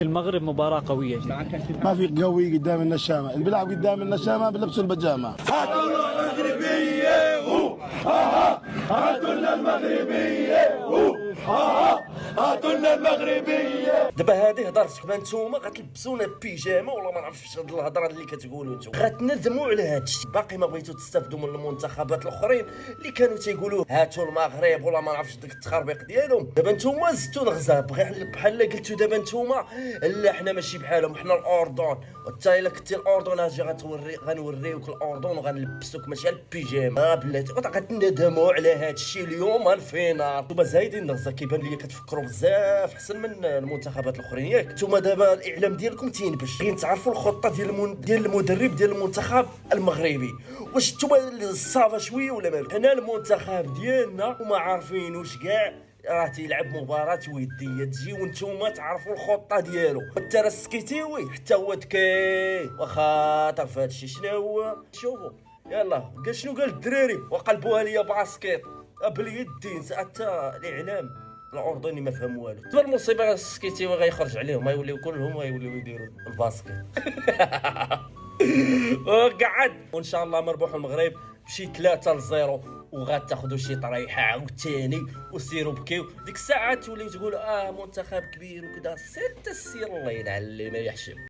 المغرب مباراة قوية جدا. ما في قوي قدام النشامة، اللي بيلعب قدام النشامة بيلبسوا البيجامة. هاتوا لنا المغربية هاتوا لنا المغربية هاتوا لنا المغربية. دابا هذه هضرت حبا نتوما غتلبسونا بيجامه ولا ما نعرفش هاد الهضره اللي كتقولوا نتوما غتندموا على هاد الشيء. باقي ما بغيتوا تستافدوا من المنتخبات الاخرين اللي كانوا تيقولوا هاتوا المغرب ولا ما نعرفش داك التخربيق ديالهم. دابا نتوما زدتوا الغزال بحال قلتوا دابا نتوما لا حنا ماشي بحالهم، حنا الاردن، وحتى الا كنتي الاردن اجي غنوريوك الاردن وغنلبسوك ماشي البيجامه بلاتي. غتندموا على هاد الشيء اليوم الفينال. نتوما زايدين الغزال، كيبان لي كتفكروا بزاف احسن من المنتخبات الاخرين ياك. نتوما دابا الاعلام ديالكم تينبش، باغيين تعرفوا الخطه ديال المدرب ديال المنتخب المغربي. واش نتوما الصافا شويه ولا مالو؟ حنا المنتخب ديالنا وما عارفينوش كاع راه تيلعب مباراة ودية، تجيو نتوما تعرفوا الخطة ديالو. حتى راه السكيتيوي حتى هو ذكي وخاطر في هادشي. شنو هو؟ شوفوا يلا قال شنو قال الدراري وقلبوها ليا باسكيت باليدين. حتى الاعلام الاردني ما فهم والو. دابا المصيبه السكيتيوي غيخرج عليهم، غيوليو كلهم غيوليو يديروا الباسكيت. وقعد وان شاء الله مربوح المغرب بشي 3-0 وغتاخذوا شي طريحه عاوتاني وسيروا بكيو. ديك الساعه توليو تقولوا منتخب كبير وكذا. سير الله ينعل اللي ما يحشم.